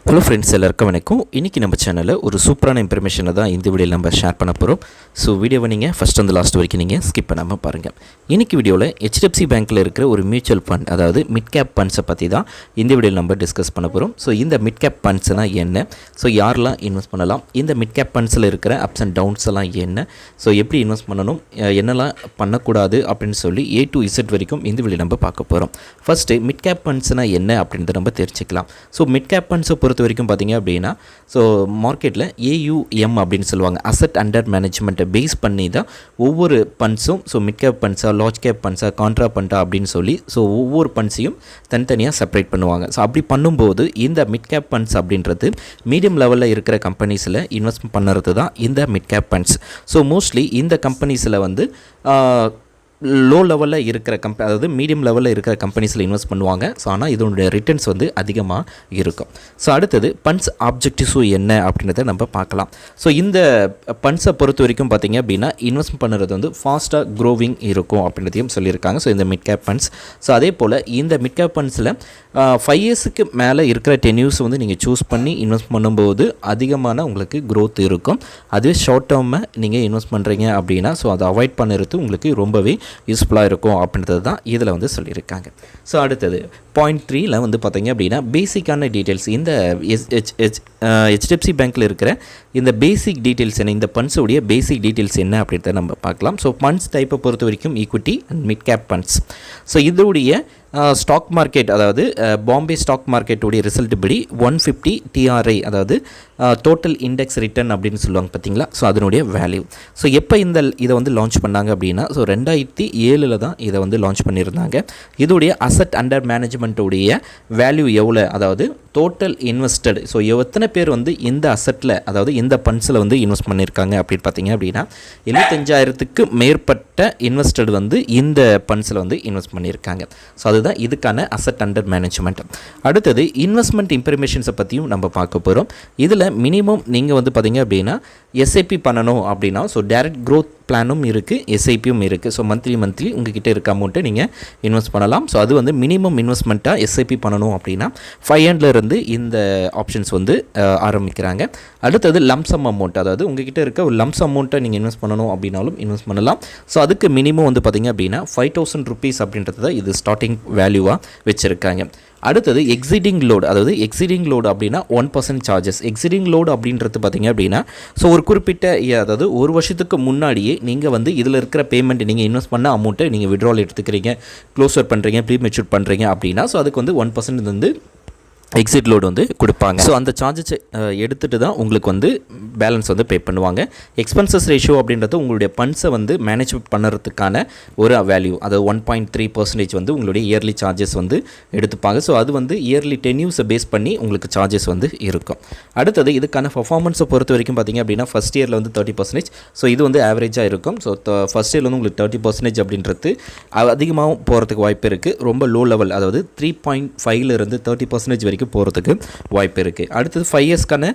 Hello friends, எல்லாருக்கும் வணக்கம். இன்றைக்கி நம்ம சேனலில் ஒரு சூப்பரான இன்ஃபர்மேஷனை தான் இந்த வீடியோவில் நம்ம ஷேர் பண்ண போகிறோம். ஸோ வீடியோவை நீங்கள் ஃபஸ்ட் வந்து லாஸ்ட் வரைக்கும் நீங்கள் ஸ்கிப் பண்ணாமல் பாருங்கள். இன்றைக்கி வீடியோவில் HDFC பேங்க்கில் இருக்கிற ஒரு மியூச்சுவல் ஃபண்ட், அதாவது மிட் கேப் ஃபண்ட்ஸை பற்றி தான் இந்த வீடியோவில் நம்ம டிஸ்கஸ் பண்ண போகிறோம். ஸோ இந்த மிட் கேப் ஃபண்ட்ஸ்னால் என்ன, ஸோ யாரெல்லாம் இன்வெஸ்ட் பண்ணலாம், இந்த மிட் கேப் ஃபண்ட்ஸில் இருக்கிற அப்ஸ் அண்ட் டவுன்ஸ் எல்லாம் என்ன, ஸோ எப்படி இன்வெஸ்ட் பண்ணணும், என்னெல்லாம் பண்ணக்கூடாது அப்படின்னு சொல்லி A to Z வரைக்கும் இந்த வீடியோ நம்ம பார்க்க போகிறோம். ஃபஸ்ட்டு மிட் கேப் ஃபண்ட்ஸ்னால் என்ன அப்படின்றத நம்ம தெரிஞ்சுக்கலாம். ஸோ மிட் கேப் ஃபண்ட்ஸை பொறுத்த வரைக்கும் பார்த்தீங்க அப்படின்னா, ஸோ மார்க்கெட்டில் AUM அப்படின்னு சொல்லுவாங்க, அசட் அண்டர் மேனேஜ்மெண்ட்டை பேஸ் பண்ணி தான் ஒவ்வொரு ஃபண்ட்ஸும், ஸோ மிட் கேப் ஃபண்ட்ஸா, லார்ஜ் கேப் ஃபண்ட்ஸா, கான்ட்ரா ஃபண்டா அப்படின்னு சொல்லி ஸோ ஒவ்வொரு ஃபண்ட்ஸையும் தனித்தனியாக செப்பரேட் பண்ணுவாங்க. ஸோ அப்படி பண்ணும்போது இந்த மிட் கேப் ஃபண்ட்ஸ் அப்படின்றது மீடியம் லெவலில் இருக்கிற கம்பெனிஸில் இன்வெஸ்ட் பண்ணுறது தான் இந்த mid cap funds. So mostly இந்த கம்பெனிஸில் வந்து லோ லெவலில் இருக்கிற அதாவது மீடியம் லெவலில் இருக்கிற கம்பெனிஸில் இன்வெஸ்ட் பண்ணுவாங்க. ஸோ ஆனால் இதனுடைய ரிட்டர்ன்ஸ் வந்து அதிகமாக இருக்கும். ஸோ அடுத்தது ஃபண்ட்ஸ் ஆப்ஜெக்டிவ்ஸும் என்ன அப்படின்றத நம்ம பார்க்கலாம். ஸோ இந்த ஃபண்ட்ஸை பொறுத்த வரைக்கும் பார்த்திங்க அப்படின்னா இன்வெஸ்ட் பண்ணுறது வந்து ஃபாஸ்ட்டாக க்ரோவிங் இருக்கும் அப்படின்றதையும் சொல்லியிருக்காங்க. ஸோ இந்த மிட் கேப் ஃபண்ட்ஸ், ஸோ அதே போல் இந்த மிட் கேப் ஃபண்ட்ஸில் 5 இயர்ஸுக்கு மேலே இருக்கிற டென்யூர்ஸ் வந்து நீங்கள் சூஸ் பண்ணி இன்வெஸ்ட் பண்ணும்போது அதிகமான உங்களுக்கு க்ரோத் இருக்கும். அதுவே ஷார்ட் டேர்மை நீங்கள் இன்வெஸ்ட் பண்ணுறீங்க அப்படின்னா ஸோ அதை அவாய்ட் பண்ணுறது உங்களுக்கு ரொம்பவே யூஸ்ஃபுல்லாக இருக்கும் அப்படின்றது தான் இதில் வந்து சொல்லியிருக்காங்க. ஸோ அடுத்தது பாயிண்ட் 3ல் வந்து பார்த்தீங்க அப்படின்னா பேசிக்கான டீட்டெயில்ஸ், இந்த HDFC பேங்க்கில் இருக்கிற இந்த பேசிக் டீட்டெயில்ஸ் என்ன, இந்த ஃபண்ட்ஸுடைய பேசிக் டீட்டெயில்ஸ் என்ன அப்படின்றத நம்ம பார்க்கலாம். ஸோ ஃபண்ட்ஸ் டைப்பை பொறுத்த வரைக்கும் equity and mid cap funds. So இதோடைய ஸ்டாக் மார்க்கெட், அதாவது பாம்பே ஸ்டாக் மார்க்கெட்டுடைய ரிசல்ட் படி 150 TRI, அதாவது டோட்டல் இண்டெக்ஸ் ரிட்டர்ன் அப்படின்னு சொல்லுவாங்க பார்த்தீங்களா. ஸோ அதனுடைய வேல்யூ. ஸோ எப்போ இதை வந்து லான்ச் பண்ணாங்க அப்படின்னா, ஸோ 2007 தான் இதை வந்து லான்ச் பண்ணியிருந்தாங்க. இதோடைய அசட் அண்டர் மேனேஜ்மெண்ட்டுடைய வேல்யூ எவ்வளோ, அதாவது டோட்டல் இன்வெஸ்டட், ஸோ எத்தனை பேர் வந்து இந்த அசட்டில், அதாவது இந்த ஃபண்ட்ஸில் வந்து இன்வெஸ்ட் பண்ணியிருக்காங்க அப்படின்னு பார்த்தீங்க அப்படின்னா 75,000க்கு மேற்பட்ட இன்வெஸ்டட் வந்து இந்த ஃபண்ட்ஸில் வந்து இன்வெஸ்ட் பண்ணியிருக்காங்க. ஸோ அதுதான் இதுக்கான அசட் அண்டர் மேனேஜ்மெண்ட். அடுத்தது இன்வெஸ்ட்மெண்ட் இன்ஃபர்மேஷன்ஸை பற்றியும் நம்ம பார்க்க போகிறோம். இதில் மினிமம் நீங்கள் வந்து பார்த்தீங்க அப்படின்னா SIP பண்ணணும் அப்படின்னா, ஸோ டைரக்ட் க்ரோத் பிளானும் இருக்குது, SIPயும் இருக்குது. ஸோ மந்த்லி உங்ககிட்ட இருக்க அமௌண்ட்டை நீங்கள் இன்வெஸ்ட் பண்ணலாம். ஸோ அது வந்து மினிமம் இன்வெஸ்ட்மெண்ட்டாக SIP பண்ணணும் அப்படின்னா 500 இருந்து இந்த ஆப்ஷன்ஸ் வந்து ஆரம்பிக்கிறாங்க. அடுத்தது லம்சம் அமௌண்ட், அதாவது உங்ககிட்ட இருக்க ஒரு லம்ஸ் அமௌண்ட்டை நீங்கள் இன்வெஸ்ட் பண்ணணும் அப்படின்னாலும் இன்வெஸ்ட் பண்ணலாம். ஸோ அதுக்கு மினிமம் வந்து பார்த்திங்க அப்படின்னா 5,000 rupees அப்படின்றது தான் இது ஸ்டார்டிங் வேல்யூவாக வச்சுருக்காங்க. அடுத்தது எக்ஸிடிங் லோடு, அதாவது எக்ஸிடிங் லோடு அப்படின்னா 1% சார்ஜஸ். எக்ஸிடிங் லோடு அப்படின்றது பார்த்திங்க அப்படின்னா ஸோ ஒரு குறிப்பிட்ட, அதாவது ஒரு வருஷத்துக்கு முன்னாடியே நீங்கள் வந்து இதில் இருக்கிற பேமெண்ட், நீங்கள் இன்வெஸ்ட் பண்ண அமௌண்ட்டை நீங்கள் விட்ரால் எடுத்துக்கிறீங்க, க்ளோஸர் பண்ணுறீங்க, ப்ரீ மெச்சூர் பண்ணுறீங்க அப்படின்னா ஸோ அதுக்கு வந்து 1% வந்து எக்ஸிட் லோடு வந்து கொடுப்பாங்க. ஸோ அந்த சார்ஜஸ் எடுத்துகிட்டு தான் உங்களுக்கு வந்து பேலன்ஸ் வந்து பே பண்ணுவாங்க. எக்ஸ்பென்சஸ் ரேஷியோ அப்படின்றது உங்களுடைய ஃபண்ட்ஸை வந்து மேனேஜ் பண்ணுறதுக்கான ஒரு வேல்யூ, அதாவது 1.3% வந்து உங்களுடைய இயர்லி சார்ஜஸ் வந்து எடுத்துப்பாங்க. ஸோ அது வந்து இயர்லி டென்யூஸை பேஸ் பண்ணி உங்களுக்கு சார்ஜஸ் வந்து இருக்கும். அடுத்தது இதுக்கான பர்ஃபார்மன்ஸை பொறுத்த வரைக்கும் பார்த்திங்க அப்படின்னா ஃபஸ்ட் இயரில் வந்து 30%, ஸோ இது வந்து ஆவரேஜாக இருக்கும். ஸோ ஃபஸ்ட் இயரில் வந்து உங்களுக்கு 30% அப்படின்றது அதிகமாகவும் போகிறதுக்கு வாய்ப்பு இருக்குது. ரொம்ப லோ லெவல், அதாவது 3.5லேருந்து 30% வரைக்கும் போகிறதுக்கு வாய்ப்பு இருக்குது. அடுத்தது 5 இயர்ஸ்க்கான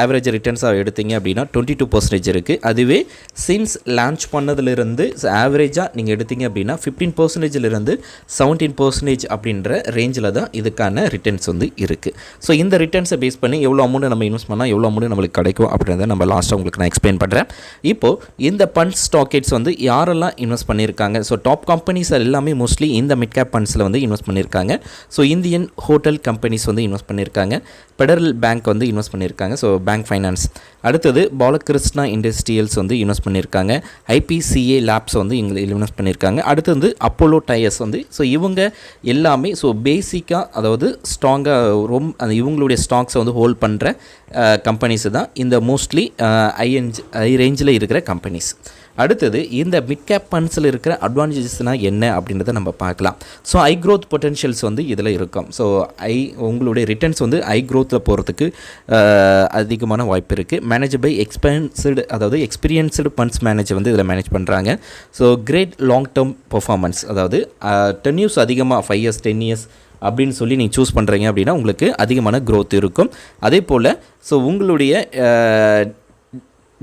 ஆவரேஜ் ரிட்டர்ன்ஸாக எடுத்தீங்க அப்படின்னா 22% இருக்குது. அதுவே சின்ஸ் லான்ச் பண்ணதுலேருந்து ஆவரேஜாக நீங்கள் எடுத்தீங்க அப்படின்னா 15%லேருந்து 17% அப்படின்ற ரேஞ்சில் தான் இதுக்கான ரிட்டர்ன்ஸ் வந்து இருக்குது. ஸோ இந்த ரிட்டர்ன்ஸை பேஸ் பண்ணி எவ்வளோ அமௌண்ட்டை நம்ம இன்வெஸ்ட் பண்ணால் எவ்வளோ அமௌண்ட் நம்மளுக்கு கிடைக்கும் அப்படின்றத நம்ம லாஸ்ட்டாக உங்களுக்கு நான் எக்ஸ்பிளைன் பண்ணுறேன். இப்போது இந்த ஃபண்ட்ஸ் ஸ்டாக்கெட்ஸ் வந்து யாரெல்லாம் இன்வெஸ்ட் பண்ணியிருக்காங்க, ஸோ டாப் கம்பெனிஸ் எல்லாமே மோஸ்ட்லி இந்த மிட் கேப் ஃபண்ட்ஸில் வந்து இன்வெஸ்ட் பண்ணியிருக்காங்க. ஸோ இந்தியன் ஹோட்டல் கம்பெனிஸ் வந்து இன்வெஸ்ட் பண்ணியிருக்காங்க, ஃபெடரல் பேங்க் வந்து இன்வெஸ்ட் பண்ணியிருக்காங்க, ஸோ பேங்க் ஃபைனான்ஸ். அடுத்தது பாலகிருஷ்ணா இண்டஸ்ட்ரியல்ஸ் வந்து இன்வெஸ்ட் பண்ணியிருக்காங்க, IPCA லேப்ஸ் வந்து இன்வெஸ்ட் பண்ணியிருக்காங்க. அடுத்து வந்து அப்போலோ டயர்ஸ் வந்து, ஸோ இவங்க எல்லாமே ஸோ பேசிக்காக, அதாவது ஸ்ட்ராங்காக இவங்களுடைய ஸ்டாக்ஸை வந்து ஹோல்ட் பண்ணுற கம்பெனிஸ் தான் இந்த மோஸ்ட்லி ஹை ரேஞ்சில் இருக்கிற கம்பெனிஸ். அடுத்தது இந்த மிட் கேப் ஃபண்ட்ஸில் இருக்கிற அட்வான்டேஜஸ்னால் என்ன அப்படின்றத நம்ம பார்க்கலாம். ஸோ ஹை க்ரோத் பொட்டென்ஷியல்ஸ் வந்து இதில் இருக்கும். ஸோ உங்களுடைய ரிட்டர்ன்ஸ் வந்து ஹை க்ரோத்தில் போகிறதுக்கு அதிகமான வாய்ப்பு இருக்குது. மேனேஜ் பை அதாவது எக்ஸ்பீரியன்ஸ்டு ஃபண்ட்ஸ் மேனேஜர் வந்து இதில் மேனேஜ் பண்ணுறாங்க. So great long term performance, அதாவது டென்யூர்ஸ் அதிகமாக 5 இயர்ஸ் 10 இயர்ஸ் அப்படின்னு சொல்லி நீங்கள் சூஸ் பண்ணுறீங்க அப்படின்னா உங்களுக்கு அதிகமான க்ரோத் இருக்கும். அதே போல் ஸோ உங்களுடைய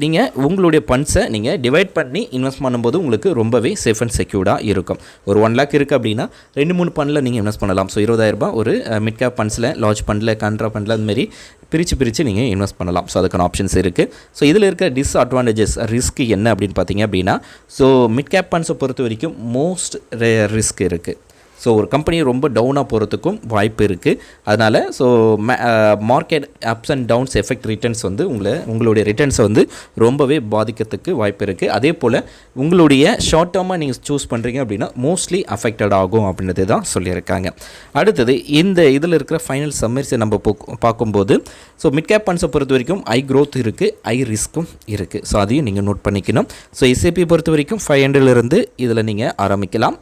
நீங்கள் உங்களுடைய ஃபண்ட்ஸை நீங்கள் டிவைட் பண்ணி இன்வெஸ்ட் பண்ணும்போது உங்களுக்கு ரொம்பவே சேஃப் அண்ட் செக்யூர்டாக இருக்கும். ஒரு 1 lakh இருக்குது அப்படின்னா 2-3 ஃபண்டில் நீங்கள் இன்வெஸ்ட் பண்ணலாம். ஸோ 20,000 ஒரு மிட் கேப் ஃபண்ட்ஸில், லார்ஜ் ஃபண்டில், கான்ட்ரா ஃபண்டில் அதுமாரி பிரித்து நீங்கள் இன்வெஸ்ட் பண்ணலாம். ஸோ அதுக்கான ஆப்ஷன்ஸ் இருக்குது. ஸோ இதில் இருக்க டிஸ்அட்வான்டேஜஸ் ரிஸ்க் என்ன அப்படின்னு பார்த்தீங்க அப்படின்னா, ஸோ மிட் கேப் ஃபண்ட்ஸை பொறுத்த வரைக்கும் மோஸ்ட் ரிஸ்க் இருக்குது. ஸோ ஒரு கம்பெனி ரொம்ப டவுனாக போகிறதுக்கும் வாய்ப்பு இருக்குது. அதனால் so market ups and downs effect returns வந்து உங்களுடைய ரிட்டர்ன்ஸை வந்து ரொம்பவே பாதிக்கிறதுக்கு வாய்ப்பு இருக்குது. அதே போல் உங்களுடைய ஷார்ட் டேர்மாக நீங்கள் சூஸ் பண்ணுறீங்க அப்படின்னா மோஸ்ட்லி அஃபெக்டட் ஆகும் அப்படின்றது தான் சொல்லியிருக்காங்க. அடுத்தது இந்த இதில் இருக்கிற ஃபைனல் சம்மரிஸை நம்ம பார்க்கும்போது, ஸோ மிட் கேப் ஃபண்ட்ஸை பொறுத்த வரைக்கும் ஹை க்ரோத் இருக்குது, ஹை ரிஸ்க்கும் இருக்குது. ஸோ அதையும் நீங்கள் நோட் பண்ணிக்கணும். ஸோ எஸ்ஐபி பொறுத்த வரைக்கும் 500 இதில் நீங்கள் ஆரம்பிக்கலாம்.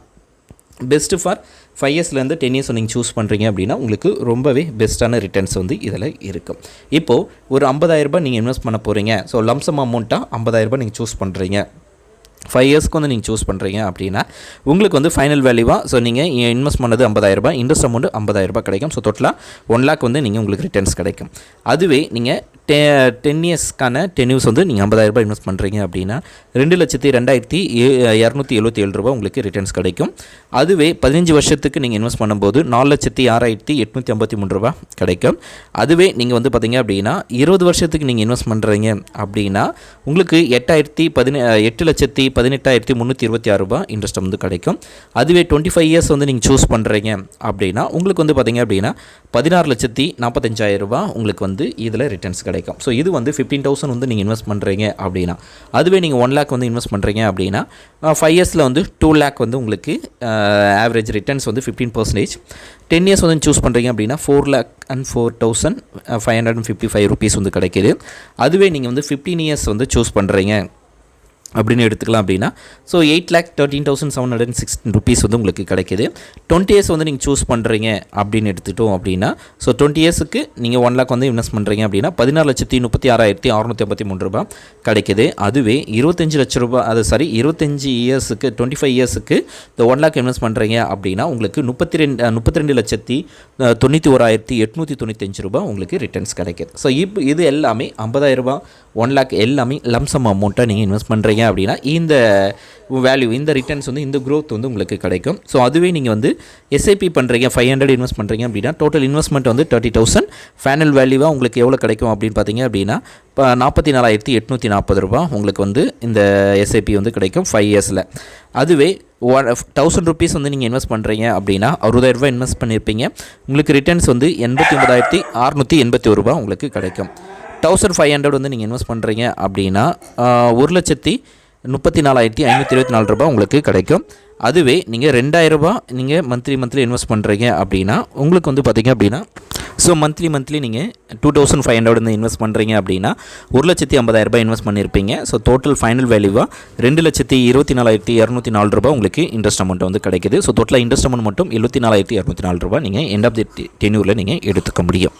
பெஸ்ட்டு ஃபார் 5 yearsலேருந்து 10 years நீங்கள் சூஸ் பண்ணுறீங்க அப்படின்னா உங்களுக்கு ரொம்பவே பெஸ்ட்டான ரிட்டர்ன்ஸ் வந்து இதில் இருக்கும். இப்போது ஒரு 50,000 நீங்கள் இன்வெஸ்ட் பண்ண போகிறீங்க. ஸோ லம்சம் அமௌண்ட்டாக 50,000 நீங்கள் சூஸ் பண்ணுறீங்க. 5 yearsக்கு வந்து நீங்கள் சூஸ் பண்ணுறீங்க அப்படின்னா உங்களுக்கு வந்து ஃபைனல் வேல்யூவாக ஸோ நீங்கள் இன்வெஸ்ட் பண்ணது 50,000, இன்ட்ரெஸ்ட் அமௌண்ட் 50,000 கிடைக்கும். ஸோ டோட்டலாக 1 lakh வந்து நீங்கள் உங்களுக்கு ரிட்டர்ன்ஸ் கிடைக்கும். அதுவே நீங்கள் 10 yearsக்கான டென்யூஸ் வந்து நீங்கள் 50,000 இன்வெஸ்ட் பண்ணுறீங்க அப்படின்னா 2,02,277 ரூபா உங்களுக்கு ரிட்டர்ன்ஸ் கிடைக்கும். அதுவே 15 வருஷத்துக்கு நீங்கள் இன்வெஸ்ட் பண்ணும்போது 4,06,853 ரூபா கிடைக்கும். அதுவே நீங்கள் வந்து பார்த்தீங்க அப்படின்னா 20 வருஷத்துக்கு நீங்கள் இன்வெஸ்ட் பண்ணுறீங்க அப்படின்னா உங்களுக்கு 8,18,326 ரூபா இன்ட்ரெஸ்ட் வந்து கிடைக்கும். அதுவே 25 years வந்து நீங்கள் சூஸ் பண்ணுறீங்க அப்படின்னா உங்களுக்கு வந்து பார்த்தீங்க அப்படின்னா 16,45,000 ரூபா உங்களுக்கு வந்து இதில் ரிட்டர்ன்ஸ் கிடைக்கும். ஸோ இது வந்து 15,000 வந்து நீங்கள் இன்வெஸ்ட் பண்ணுறீங்க அப்படின்னா. அதுவே நீங்கள் 1 lakh வந்து இன்வெஸ்ட் பண்ணுறீங்க அப்படின்னா 5 yearsல வந்து 2 lakh வந்து உங்களுக்கு ஆவரேஜ் ரிட்டர்ன்ஸ் வந்து 15%. 10 years வந்து சூஸ் பண்ணுறீங்க அப்படின்னா 4,04,555 rupees வந்து கிடைக்கிது. அதுவே நீங்கள் வந்து 15 years வந்து சூஸ் பண்ணுறீங்க அப்படின்னு எடுத்துக்கலாம் அப்படின்னா ஸோ 8,13,716 rupees வந்து உங்களுக்கு கிடைக்கிது. 20 years வந்து நீங்கள் சூஸ் பண்ணுறீங்க அப்படின்னு எடுத்துட்டோம் அப்படின்னா ஸோ 20 yearsக்கு நீங்கள் 1 lakh வந்து இன்வெஸ்ட் பண்ணுறீங்க அப்படின்னா 16,36,653 ரூபா கிடைக்கிது. அதுவே 25 லட்ச ரூபா 25 yearsக்கு 25 yearsக்கு இந்த 1 lakh இன்வெஸ்ட் பண்ணுறீங்க அப்படின்னா உங்களுக்கு 32,91,895 ரூபா உங்களுக்கு ரிட்டர்ன்ஸ் கிடைக்கிது. ஸோ இது எல்லாமே 50,000 ரூபா 1 lakh எல்லாமே லம்சம் அமௌண்ட்டாக நீங்கள் இன்வெஸ்ட் பண்ணுறீங்க அப்படின்னா இந்த வேல்யூ, இந்த ரிட்டர்ன்ஸ் வந்து இந்த growth வந்து உங்களுக்கு கிடைக்கும். ஸோ அதுவே நீங்கள் வந்து எஸ்ஐபி பண்ணுறீங்க 500 இன்வெஸ்ட் பண்ணுறீங்க அப்படின்னா டோட்டல் இன்வெஸ்ட்மெண்ட் வந்து 30,000. ஃபைனல் வேல்யூவாக உங்களுக்கு எவ்வளோ கிடைக்கும் அப்படின்னு பார்த்தீங்க அப்படின்னா 44,840 ரூபா உங்களுக்கு வந்து இந்த எஸ்ஐபி வந்து கிடைக்கும் 5 yearsல. அதுவே 1,000 rupees வந்து நீங்கள் இன்வெஸ்ட் பண்ணுறீங்க அப்படின்னா 60,000 ரூபா இன்வெஸ்ட் பண்ணியிருப்பீங்க. உங்களுக்கு ரிட்டர்ன்ஸ் வந்து 89,681 ரூபா உங்களுக்கு கிடைக்கும். 1,500 வந்து நீங்கள் இன்வெஸ்ட் பண்ணுறீங்க அப்படின்னா 1,34,524 ரூபா உங்களுக்கு கிடைக்கும். அதுவே நீங்கள் 2,000 ரூபா நீங்கள் மந்த்லி இன்வெஸ்ட் பண்ணுறீங்க அப்படின்னா உங்களுக்கு வந்து பார்த்திங்க அப்படின்னா ஸோ மந்த்லி நீங்கள் 2,500 வந்து இன்வெஸ்ட் பண்ணுறீங்க அப்படின்னா 1,50,000 ரூபாய் இன்வெஸ்ட் பண்ணியிருப்பீங்க. ஸோ டோட்டல் ஃபைனல் வேல்யூவாக 2,24,204 ரூபா உங்களுக்கு இன்ட்ரெஸ்ட் அமௌண்ட் வந்து கிடைக்கிது. ஸோ டோட்டலாக இன்ட்ரெஸ்ட் அமௌண்ட் மட்டும் 74,204 ரூபா நீங்கள் எண்ட் ஆஃப் தி டென்யூரில் நீங்கள் எடுத்துக்க முடியும்.